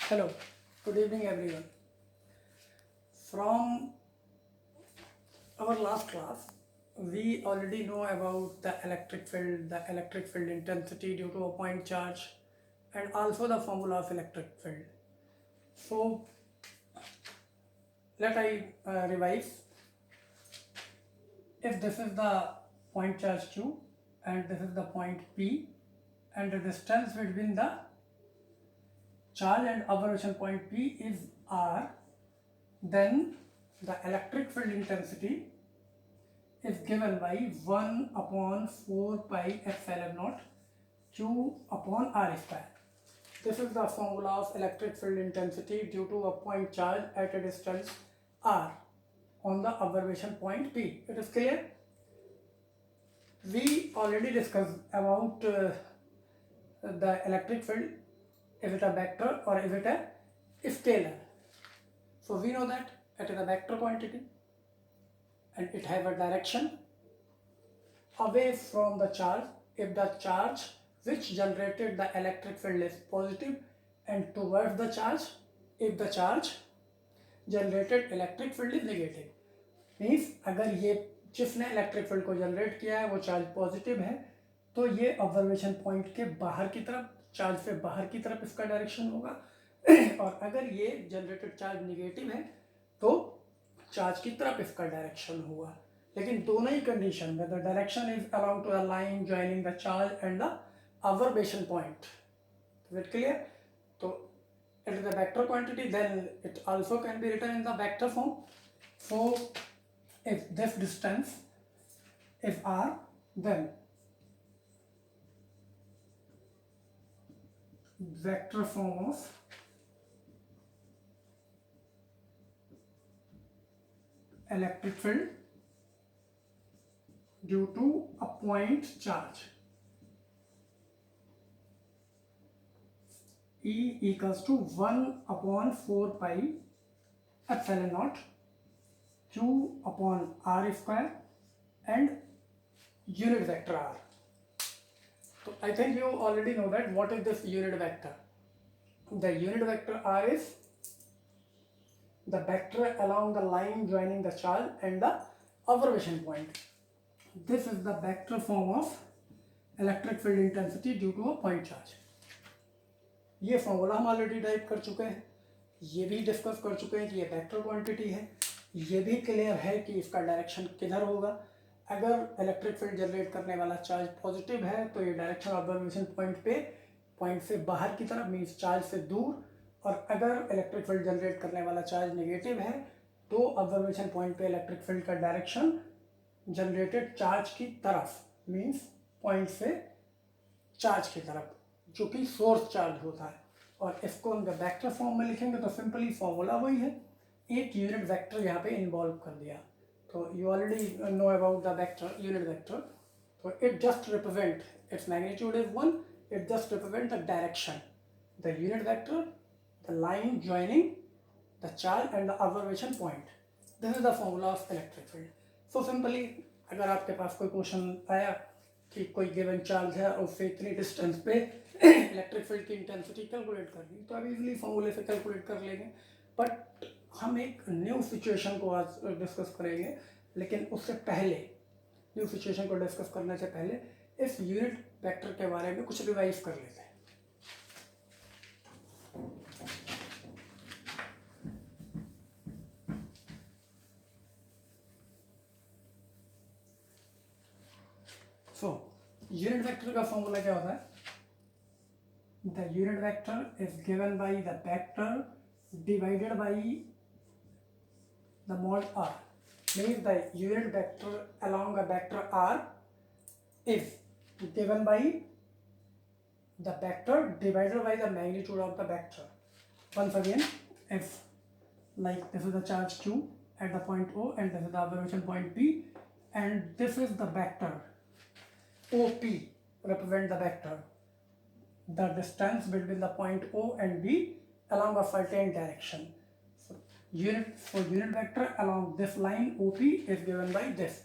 Hello, good evening everyone. From our last class, we already know about the electric field intensity due to a point charge, and also the formula of electric field. So, let I revise. If this is the point charge Q and this is the point P, and the distance between the charge and observation point P is R, then the electric field intensity is given by 1 upon 4 pi epsilon naught Q upon R square. This is the formula of electric field intensity due to a point charge at a distance R on the observation point P. It is clear? We already discussed about the electric field. Is it a vector or is it a scalar? So we know that it is a vector quantity and it has a direction away from the charge if the charge which generated the electric field is positive, and towards the charge if the charge generated electric field is negative. Means अगर ये जिसने electric field को generate किया है वो charge positive है तो ये ऑब्जर्वेशन पॉइंट के बाहर की तरफ, चार्ज से बाहर की तरफ इसका डायरेक्शन होगा और अगर ये जनरेटेड चार्ज नेगेटिव है तो चार्ज की तरफ इसका डायरेक्शन होगा. लेकिन दोनों ही कंडीशन में the direction is along to the line joining the charge and the observation point. Is it clear? तो it is a vector quantity, then it also can be written in the vector form. So if this distance is r, then vector form of electric field due to a point charge E equals to 1 upon 4 pi epsilon naught Q upon R square and unit vector R. So I think you already know that what is this unit vector. The unit vector R is the vector along the line joining the charge and the observation point. This is the vector form of electric field intensity due to a point charge. ये formula हम already type कर चुके हैं, ये भी discuss कर चुके हैं कि ये वेक्टर क्वांटिटी है, ये भी क्लियर है कि इसका डायरेक्शन किधर होगा. अगर इलेक्ट्रिक फील्ड जनरेट करने वाला चार्ज पॉजिटिव है तो ये डायरेक्शन ऑब्जर्वेशन पॉइंट पे पॉइंट से बाहर की तरफ मीन्स चार्ज से दूर, और अगर इलेक्ट्रिक फील्ड जनरेट करने वाला चार्ज नेगेटिव है तो ऑब्जर्वेशन पॉइंट पे इलेक्ट्रिक फील्ड का डायरेक्शन जनरेटेड चार्ज की तरफ मीन्स पॉइंट से चार्ज की तरफ जो कि सोर्स चार्ज होता है. और इसको हम जब वेक्टर फॉर्म में लिखेंगे तो सिंपली फॉर्मूला वही है, एक यूनिट वेक्टर यहाँ पे इन्वॉल्व कर दिया. तो you already know about the vector, unit vector. तो it just represent, its magnitude is 1, it just represent the direction. The unit vector, the line joining the charge and the observation point. This is the formula of electric field. So simply अगर आपके पास कोई question आया कि कोई given charge है और उससे इतनी डिस्टेंस पे इलेक्ट्रिक फील्ड की इंटेंसिटी कैलकुलेट करनी, तो आप इजीली फॉर्मूले से कैलकुलेट कर लेंगे. बट हम एक न्यू सिचुएशन को आज डिस्कस करेंगे, लेकिन उससे पहले, न्यू सिचुएशन को डिस्कस करने से पहले इस यूनिट वेक्टर के बारे में कुछ रिवाइज कर लेते हैं. सो यूनिट वेक्टर का फॉर्मूला क्या होता है? The unit vector is given by the vector divided by the mod r. Means the unit vector along a vector r is given by the vector divided by the magnitude of the vector. Once again, if like this is the charge q at the point O and this is the observation point P, and this is the vector OP represent the vector, the distance between the point O and B along a certain direction. So unit vector along this line OP is given by this.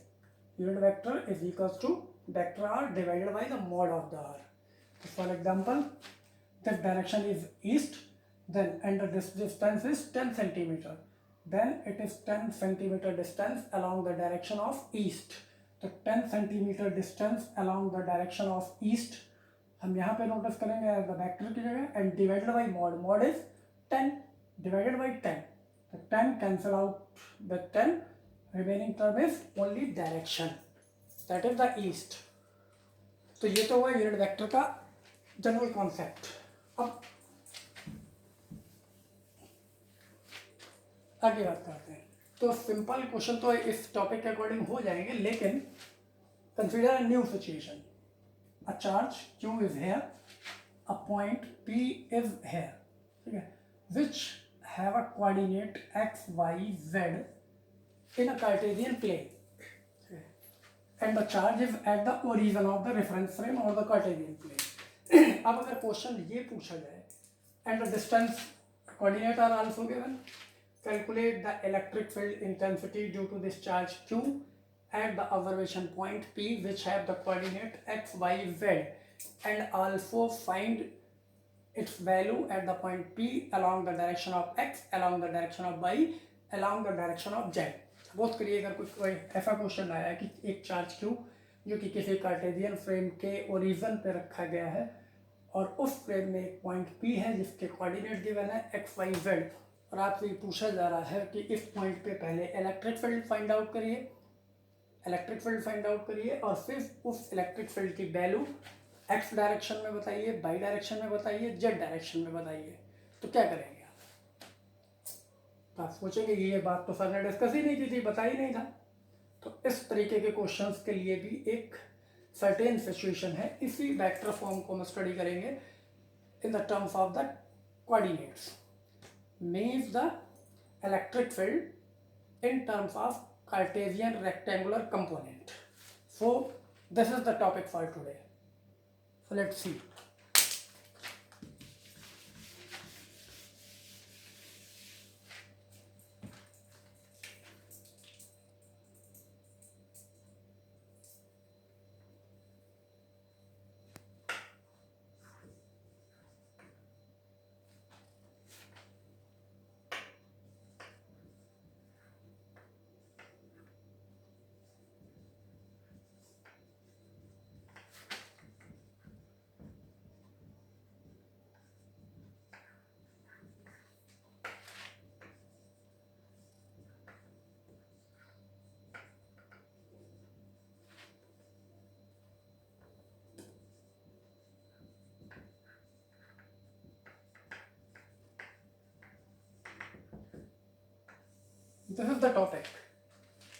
Unit vector is equals to vector R divided by the mod of the R. So for example, this direction is east, then and this distance is 10 centimeter, then it is 10 centimeter distance along the direction of east. तो 10 centimeter distance along the direction of east हम यहाँ पे notice करेंगे as the vector की जगह, and divided by mod, mod is 10 divided by 10, तो 10 cancel out the 10, remaining term is only direction, that is the east. तो ये तो हुआ यूनिट वेक्टर का जनरल कॉन्सेप्ट. अब आगे बात करते हैं. तो सिंपल क्वेश्चन तो इस टॉपिक के अकॉर्डिंग हो जाएंगे, लेकिन consider a new situation. A charge Q is here, a point P is here, ठीक है, which have a coordinate x, y, z in a Cartesian plane, and the charge is at the origin of the reference frame or the Cartesian plane. अब अगर question ये पूछा जाए, and the distance coordinate are also given, calculate the electric field intensity due to this charge Q at the observation point P which have the coordinate x, y, z, and also find its value at the point P along the direction of x, along the direction of y, along the direction of z. Suppose करिए अगर कोई ऐसा question आया कि एक charge Q जो कि किसी कार्टेशियन फ्रेम के ओरिजिन पे रखा गया है, और उस फ्रेम में एक पॉइंट P है जिसके कोऑर्डिनेट गिवन है x, y, z, और आपसे ये पूछा जा रहा है कि इस पॉइंट पे पहले इलेक्ट्रिक फील्ड फाइंड आउट करिए, इलेक्ट्रिक फील्ड फाइंड आउट करिए, और फिर उस इलेक्ट्रिक फील्ड की वैल्यू एक्स डायरेक्शन में बताइए, वाई डायरेक्शन में बताइए, जेड डायरेक्शन में बताइए. तो क्या करेंगे आप? तो आप सोचेंगे ये बात तो सर ने डिस्कस ही नहीं की थी, बता ही नहीं था. तो इस तरीके के क्वेश्चंस के लिए भी एक सर्टेन सिचुएशन है. इसी वेक्टर फॉर्म को हम स्टडी करेंगे in the terms of the coordinates. Means the electric field in terms of Cartesian rectangular component. So this is the topic for today. So let's see. This is the topic.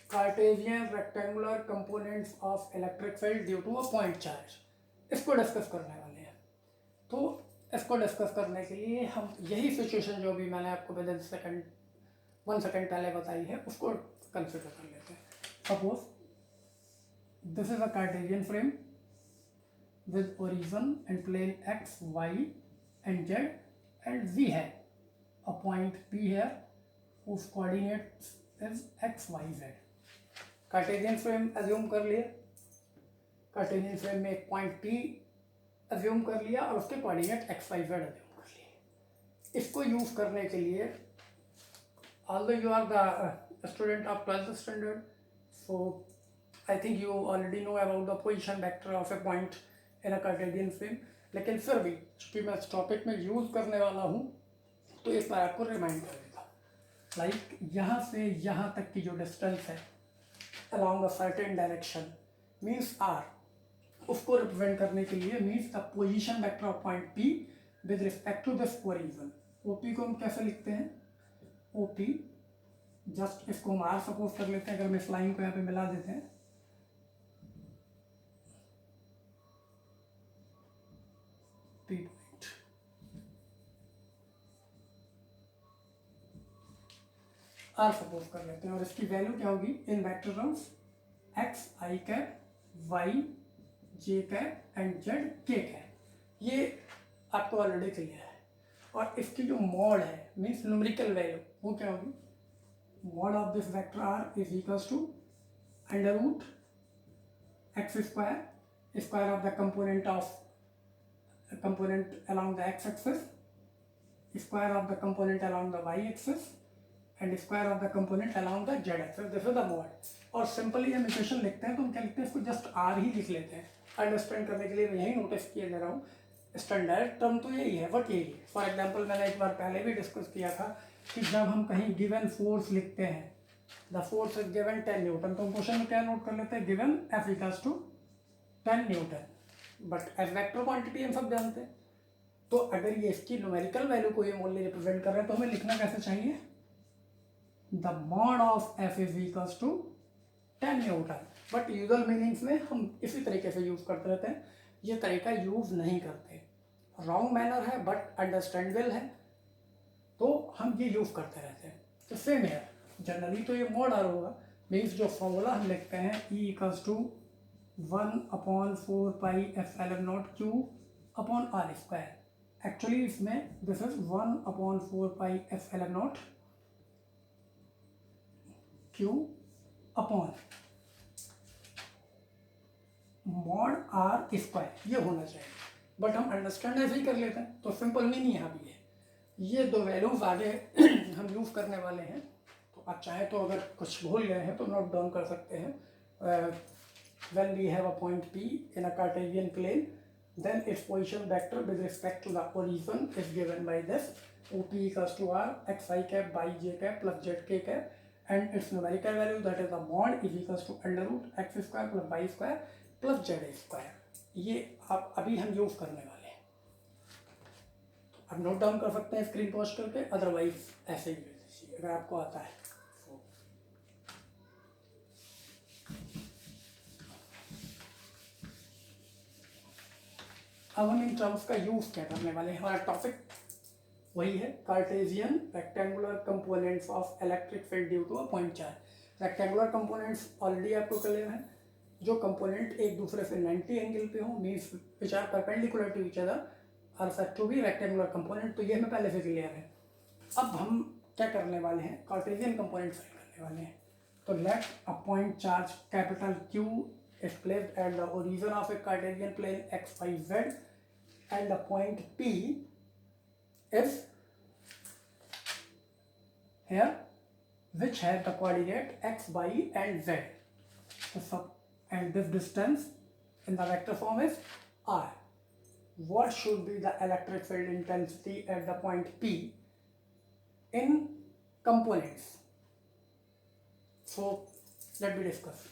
Cartesian rectangular components of electric field due to a point charge. इसको discuss करने वाले हैं. तो इसको discuss करने के लिए हम यही सिचुएशन जो भी मैंने आपको विद इन सेकंड 1 सेकंड पहले बताई है उसको कंसिडर कर लेते हैं. Suppose this is a Cartesian frame with origin and plane x, y and z, and we have a point P here whose coordinates is x, y, z. Cartesian frame assume कर लिया, Cartesian frame में एक point P assume कर लिया और उसके coordinate x, y, z assume कर लिए. इसको यूज करने के लिए although you are the student of 12th standard, so I think you already know about the position vector of a point in a Cartesian frame, लेकिन फिर भी चूँकि मैं इस टॉपिक में यूज़ करने वाला हूँ तो इस बार आपको रिमाइंड कर देता. लाइक यहाँ से यहाँ तक की जो डिस्टेंस है along a certain direction means r, उसको रिप्रेजेंट करने के लिए means the position vector of point P with respect to this origin. OP को हम कैसे लिखते हैं? OP जस्ट इसको हम r सपोज कर लेते हैं. अगर हम इस लाइन को यहाँ पे मिला देते हैं P पॉइंट, r सपोज कर लेते हैं, और इसकी वैल्यू क्या होगी इन vector terms? x I cap, y j cap and z k cap. ये आपको ऑलरेडी क्लियर है. और इसकी जो मॉड है मीन्स न्यूमेरिकल वैल्यू वो क्या होगी? Mod of this vector r is equals to under root X square of the component along the x axis square of the component along the y axis and square of the component along the z axis. This is the mod. और simply हम equation लिखते हैं तो हम क्या लिखते हैं, इसको जस्ट आर ही लिख लेते हैं अंडरस्टैंड करने के लिए. मैं यही नोटिस किए दे रहा हूँ. स्टैंडर्ड टर्म तो यही है, बट यही है. फॉर एग्जाम्पल मैंने एक बार पहले भी डिस्कस किया था कि जब हम कहीं गिवन फोर्स लिखते हैं, the force is given 10 newton, तो हम क्वेश्चन में क्या नोट कर लेते हैं, given F equals to 10 newton. But as vector quantity हम सब जानते हैं. तो अगर ये इसकी न्यूमेरिकल वैल्यू को ये मूल्य रिप्रेजेंट कर रहे हैं तो हमें लिखना कैसे चाहिए, the mod of F is equals to 10 newton. But usual meanings में हम इसी तरीके से यूज करते रहते हैं. ये तरीका यूज नहीं करते, रॉन्ग मैनर है बट अंडरस्टैंडेबल है, तो हम ये यूज करते रहते हैं. तो सेम है, जनरली तो ये मॉड आर होगा. मीन्स जो फॉर्मूला हम लिखते हैं E equals to 1/4 pi epsilon not Q upon R square. Actually इसमें this is 1/4 pi epsilon not Q upon mod R square, ये होना चाहिए. बट हम अंडरस्टैंड ऐसे ही कर लेते हैं, तो सिंपल मीनिंग यहाँ भी है. ये दो वैल्यूज आगे हम यूज करने वाले हैं, तो आप चाहे तो अगर कुछ भूल गए हैं तो नोट डाउन कर सकते हैं. when we have a point P in a Cartesian plane, then its position vector with respect to the origin is given by this OP equals to R x I cap by j cap plus z k cap, and its numerical value, that is the mod, is equals to under root x square plus y square plus z square. ये आप अभी हम use करने वाले हैं. आप note down कर सकते हैं स्क्रीन पॉज करके, अदरवाइज ऐसे ही अगर आपको आता है. अब हम इन टर्म्स का यूज क्या करने वाले हैं. हमारा टॉपिक वही है, Cartesian rectangular components of electric field due to a point charge. Rectangular components already आपको क्लियर है. जो कंपोनेंट एक दूसरे से 90 एंगल पे हो, means which are perpendicular to each other, are said to be rectangular component. तो ये हमें पहले से क्लियर है. अब हम क्या करने वाले हैं, कार्टेशियन कंपोनेंट फाइंड करने वाले हैं. तो let a point charge capital Q is placed at the origin of a Cartesian plane x, y, z, and the point P is here, which has the coordinate x, y, and z. So, and this distance in the vector form is r. What should be the electric field intensity at the point P in components? So, let me discuss.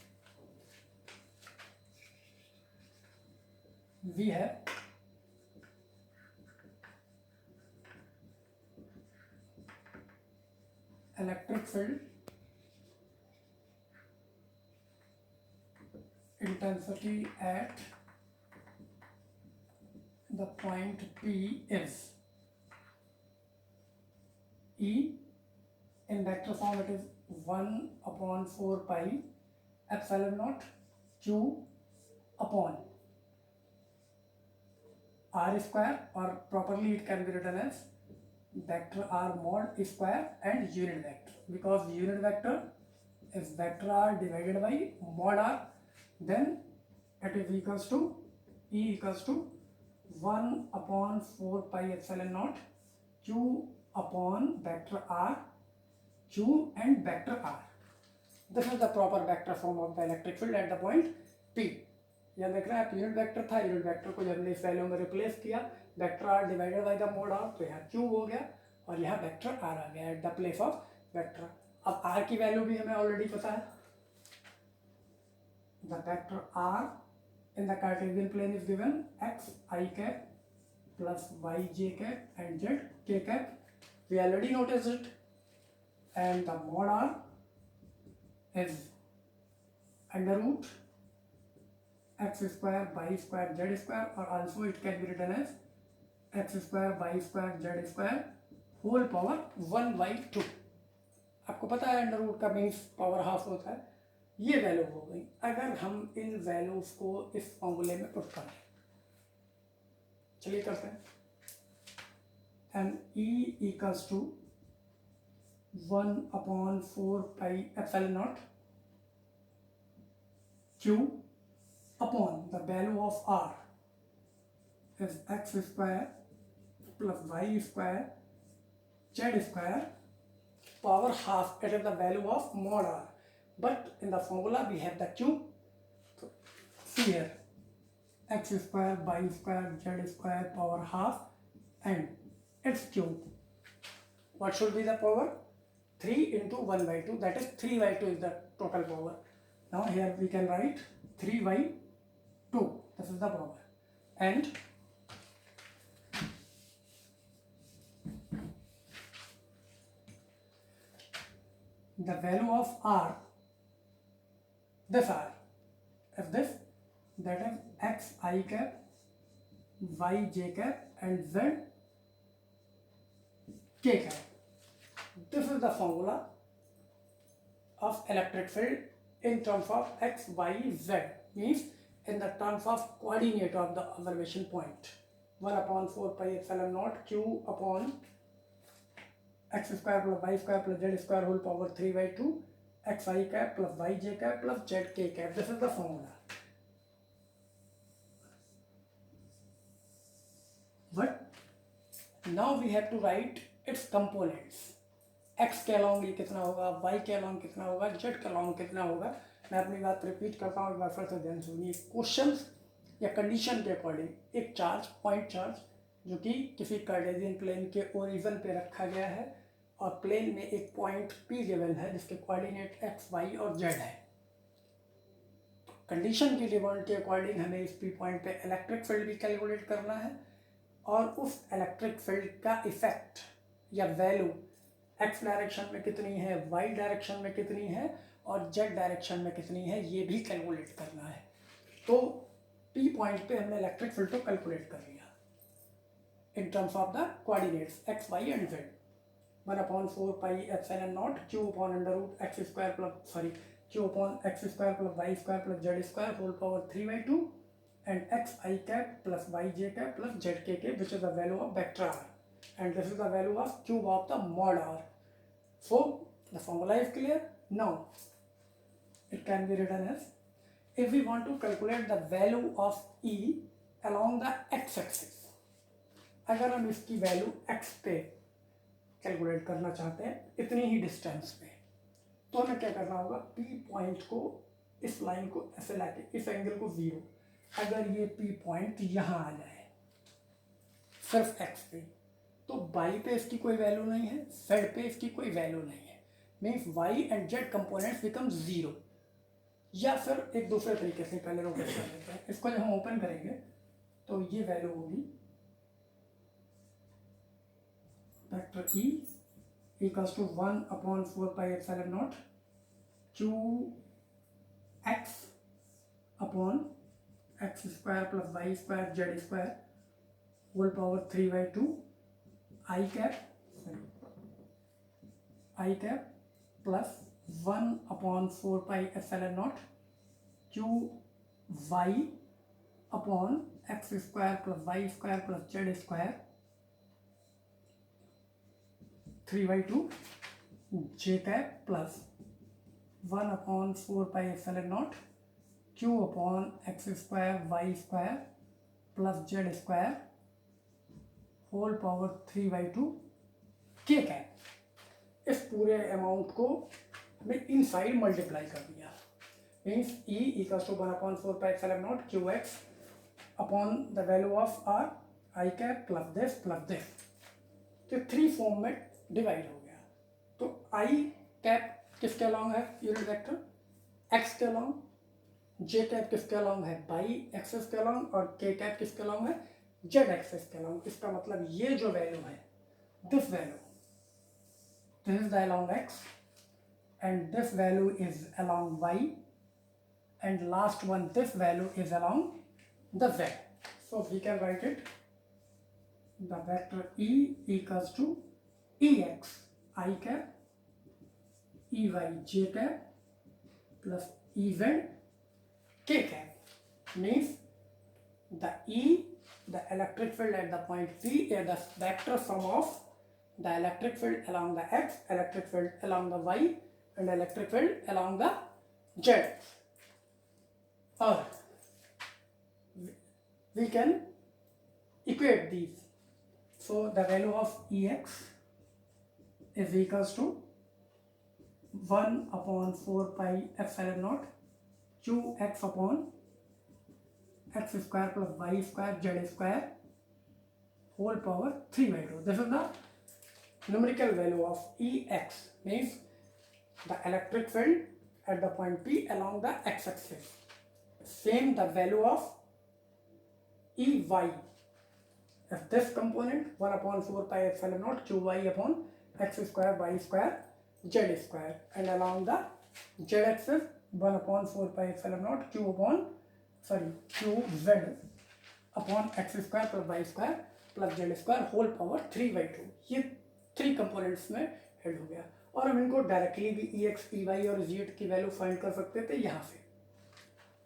We have electric field intensity at the point P is E. In vector form it is 1/4 pi epsilon naught Q upon R square, or properly it can be written as vector R mod square and unit vector, because unit vector is vector R divided by mod R. Then it is equals to E equals to 1/4 pi epsilon naught Q upon vector R Q and vector R. This is the proper vector form of the electric field at the point P. यहाँ देख रहे हैं आप, unit vector था, unit vector को जब हमने इस वैल्यू में रिप्लेस किया, vector R divided by the mod R, तो यहाँ क्यू हो गया और यहाँ वेक्टर आर आ गया at the place of vector. अब आर की वैल्यू भी हमें ऑलरेडी पता है. The vector R in the Cartesian plane is given X I cap plus Y J cap and Z K cap. We already notice it. And the mod R is under root x square y square z square, or also it can be written as x square y square z square whole power 1/2. आपको पता है under root का means power half होता है. ये value हो गई. अगर हम इन वैल्यूज को इस फॉर्मूले में पुट करें, चलिए करते हैं. And E equals to 1/4 pi epsilon naught Q upon the value of R is x square plus y square z square power half. It is the value of mod r, but in the formula we have the cube. So see here, x square, y square, z square power half and its cube. What should be the power? 3 into 1 by 2, that is 3 by 2 is the total power. Now here we can write 3 by 2, this is the power, and the value of r, this r, is this, that is x I cap, y j cap and z k cap. This is the formula of electric field in terms of x, y, z, means in the terms of coordinate of the observation point. 1 upon 4 pi epsilon naught q upon x square plus y square plus z square whole power 3 by 2 x I cap plus y j cap plus z k cap. This is the formula. But now we have to write its components. x के along ये कितना होगा, y के along कितना होगा, z के along कितना होगा. मैं अपनी बात रिपीट करता हूँ एक बार फिर से ध्यान सुनिए. क्वेश्चंस या कंडीशन के अकॉर्डिंग एक चार्ज, पॉइंट चार्ज, जो कि किसी कार्टेशियन प्लेन के ओरिजिन पे रखा गया है और प्लेन में एक पॉइंट p गिवन है जिसके कोऑर्डिनेट x, y और z है. कंडीशन की डिमांड के अकॉर्डिंग हमें इस p पॉइंट पे इलेक्ट्रिक फील्ड भी कैलकुलेट करना है और उस इलेक्ट्रिक फील्ड का इफेक्ट या वैल्यू x डायरेक्शन में कितनी है, y डायरेक्शन में कितनी है और z डायरेक्शन में कितनी है, ये भी कैलकुलेट करना है. तो p पॉइंट पे हमने इलेक्ट्रिक फील्ड को कैलकुलेट कर लिया in terms of the coordinates x, y and z. 1 upon 4 pi epsilon naught q upon under root x square plus q upon x square plus y square plus z square whole power 3 by 2 and x I cap plus y j cap plus z k cap, which is the value of vector r, and this is the value of cube of the mod r. So the formula is clear. Now it can be written as, if we want to calculate the value of E along the x-axis, अगर हम इसकी value x पे calculate करना चाहते हैं इतनी ही distance पे, तो हमें क्या करना होगा, P पॉइंट को, इस लाइन को ऐसे लाके इस एंगल को 0, अगर ये P पॉइंट यहाँ आ जाए सिर्फ x पे, तो y पे इसकी कोई वैल्यू नहीं है, z पे इसकी कोई वैल्यू नहीं है, means y and z components become 0. या फिर एक दूसरे तरीके से पहले रोटेट कर लेते हैं. इसको जब हम ओपन करेंगे तो ये वैल्यू होगी vector E equals to 1 upon 4 pi epsilon naught q x upon x square plus y square z square whole power 3 by 2 I cap plus 1 upon 4 pi epsilon naught q y upon x square plus y square plus z square 3 by 2 j cap plus 1 upon 4 pi epsilon naught q upon x square y square plus z square whole power 3 by 2 k cap. इस पूरे amount को हमने इन side multiply कर दिया, means E equals to 1 upon 4 pi epsilon not Q X upon the value of r I cap plus this. तो 3 form में divide हो गया. तो I कैप किसके अलॉन्ग है यूनिट वेक्टर, x के अलॉन्ग, j कैप किसके अलॉन्ग है बाई एक्सिस के अलॉन्ग और k कैप किसके अलॉन्ग है z एक्सिस के अलॉन्ग. इसका मतलब ये जो वैल्यू है, this value, this is the along x and this value is along y and last one this value is along the z. So we can write it, the vector E equals to Ex I cap Ey j cap plus Ez k cap, means the E, the electric field at the point P, is the vector sum of the electric field along the x, electric field along the y and electric field along the z. Or we can equate these. So the value of Ex is equals to 1/4πε0 qx upon x square plus y square z square whole power 3/2. This is the numerical value of Ex, means the electric field at the point P along the x-axis. Same the value of Ey. If this component 1/4πε0 qy upon x square y square z square, and along the z-axis 1/4πε0 qz upon x square plus y square plus z square whole power 3/2. ये 3 components में head हो गया, और हम इनको directly भी Ex, Ey और Z की वैल्यू फाइंड कर सकते थे यहाँ से.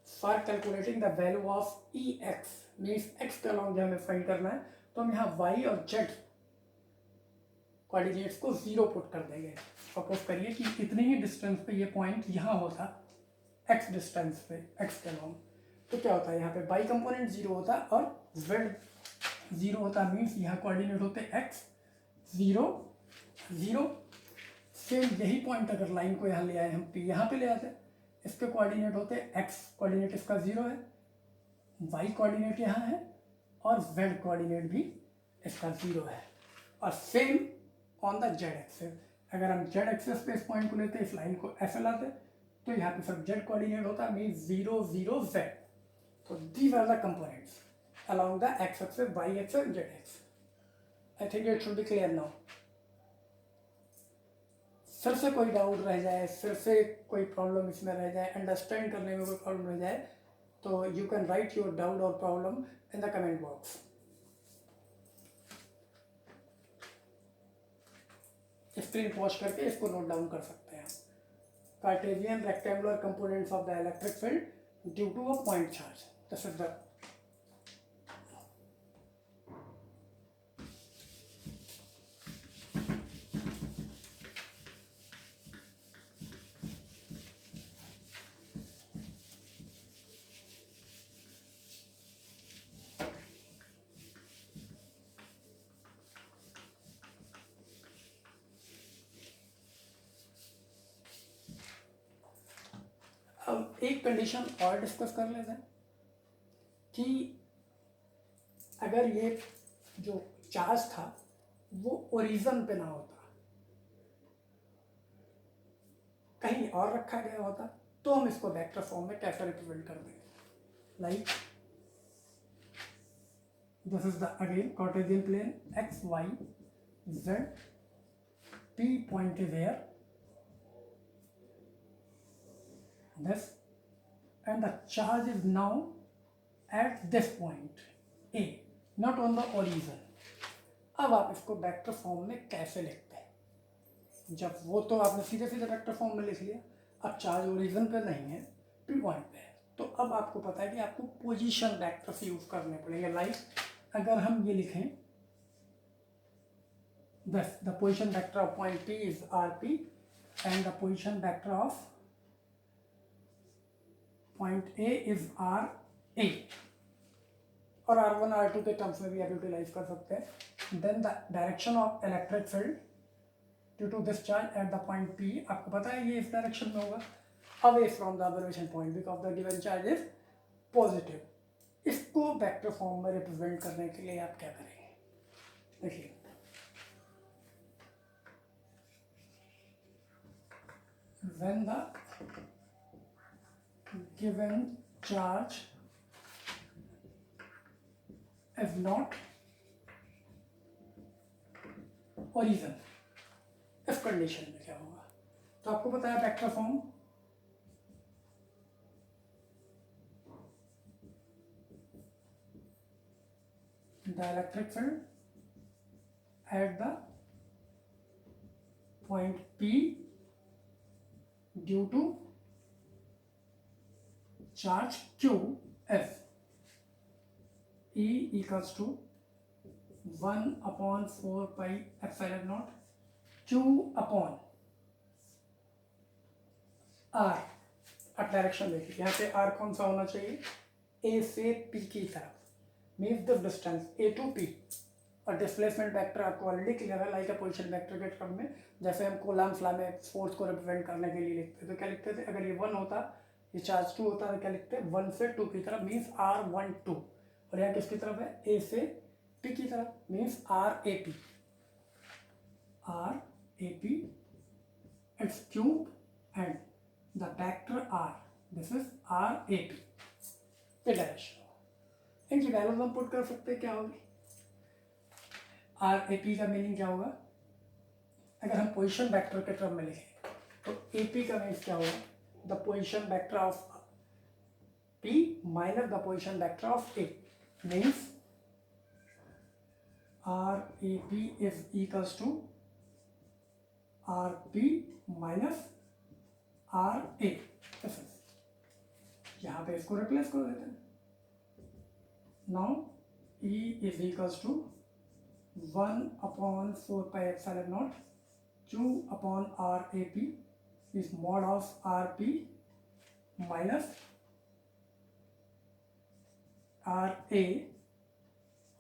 For calculating the value of Ex means x का लॉन्ग हमें फाइंड करना है, तो हम यहाँ y और z कोऑर्डिनेट्स को 0 पुट कर देंगे. सपोज करिए कि इतने ही डिस्टेंस पे ये पॉइंट यहाँ होता x डिस्टेंस पे x के लॉन्ग, तो क्या होता है यहाँ पे y कंपोनेंट 0 होता और z 0 होता, मीन्स यहाँ कोऑर्डिनेट होते x 0 0. सेम यही पॉइंट अगर लाइन को यहाँ ले आए हम p यहाँ पे ले आते, इसके कोऑर्डिनेट होते x कोऑर्डिनेट इसका 0 है, y कोऑर्डिनेट यहाँ है और z कोऑर्डिनेट भी इसका 0 है. और same on the z axis, अगर हम z एक्सिस पे इस पॉइंट को लेते, इस लाइन को ऐसे लाते, तो यहाँ पे सब z कोऑर्डिनेट होता है, मीन्स 0 0 z. तो these are the components along the x axis, y axis and z axis. I think it should be clear now. फिर से कोई डाउट रह जाए, फिर से कोई प्रॉब्लम इसमें रह जाए, अंडरस्टैंड करने में कोई प्रॉब्लम रह जाए, तो you can write your doubt और problem in the comment box. Screen pause करके इसको नोट डाउन कर सकते हैं. Cartesian rectangular components of the electric field due to a point charge. This is the अब एक कंडीशन और डिस्कस कर लेते हैं कि अगर ये जो चार्ज था वो ओरिजिन पे ना होता, कहीं और रखा गया होता, तो हम इसको वेक्टर फॉर्म में कैसे रिप्रेजेंट कर देंगे. Like this is the again Cartesian plane x y z, p point is here, this, and the charge is now at this point A, not on the origin. अब आप इसको vector form में कैसे लिखते हैं? जब वो तो आपने सीधे सीधे वेक्टर फॉर्म में लिख लिया, अब चार्ज ओरिजिन पे नहीं है, पी पॉइंट पे है, तो अब आपको पता है कि आपको पोजीशन वेक्टर्स यूज करने पड़ेंगे. लाइक अगर हम ये लिखें, बस the position vector of point P is RP and the position vector of point A is RA, और R1 R2 के टर्म्स में भी आप यूटिलाइज कर सकते हैं. Then the direction of electric field due to this charge at the point P, आपको पता है ये इस डायरेक्शन में होगा, away from the observation point, because the given charge is positive. इसको वेक्टर फॉर्म में रिप्रेजेंट करने के लिए आप क्या करेंगे? देखिए, when the given charge is not origin, इस कंडीशन में क्या होगा? तो आपको पता है vector form, the electric field at the point P due to charge Q F, E equals to 1/4πε0 Q upon R. अब डायरेक्शन देखिए, यहाँ पे R कौन सा होना चाहिए? A से P की तरफ, means the distance A to P. और डिस्प्लेसमेंट वेक्टर आपको ऑलरेडी क्लियर है, लाइक अ पोजीशन वेक्टर के टर्म में। जैसे हम कूलम्ब्स लॉ में फोर्स को रिप्रेजेंट करने के लिए लिखते थे, तो क्या लिखते थे, अगर ये 1 होता, ये चार्ज 2 होता, तो क्या लिखते हैं, 1 से 2 की तरफ, मीन्स R12। और यहाँ किसकी तरफ है, A से P की तरफ, means RAP, RAP its cube and the vector R, this is RAP, ये डायरेक्शन। इनकी वैल्यूज हम पुट कर सकते हैं, क्या होगी, RAP का मीनिंग क्या होगा, अगर हम पोजीशन वेक्टर के टर्म में लिखें तो AP का मीन्स क्या होगा, the position vector of P minus the position vector of A, means RAP is equals to RP minus RA। यहाँ पे इसको रिप्लेस कर देते हैं। Now E is equals to 1/4πε0 Q upon RAP is mod of RP minus RA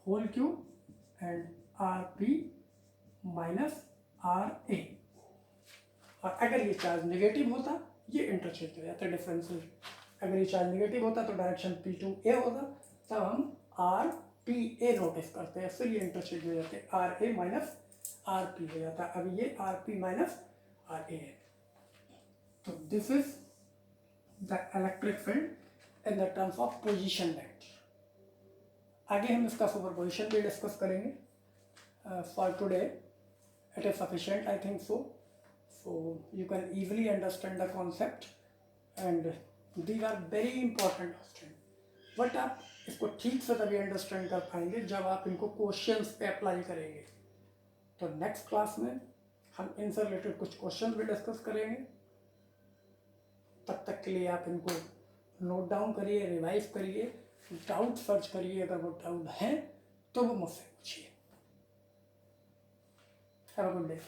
whole cube and RP minus RA। और अगर ये charge negative होता, ये इंटरचेंज हो जाता है डिफरेंशियल। अगर ये चार्ज नेगेटिव होता तो डायरेक्शन P2A होता, तब हम RPA नोटिस करते हैं, फिर ये इंटरचेंज हो जाते हैं, RA माइनस RP हो जाता है। अभी ये RP माइनस RA है। तो this is the electric field in the terms of position vector. आगे हम इसका सुपरपोजिशन भी डिस्कस करेंगे। For today it is sufficient, I think so you can easily understand the concept and these are very important question, but आप इसको ठीक से तभी अंडरस्टैंड कर पाएंगे जब आप इनको क्वेश्चंस पे अप्लाई करेंगे। तो नेक्स्ट क्लास में हम इनसे रिलेटेड कुछ क्वेश्चन भी डिस्कस करेंगे। तब तक के लिए आप इनको नोट डाउन करिए, रिवाइज करिए, डाउट सर्च करिए, अगर वो डाउट हैं तो वो मुझसे पूछिए। Have a good day.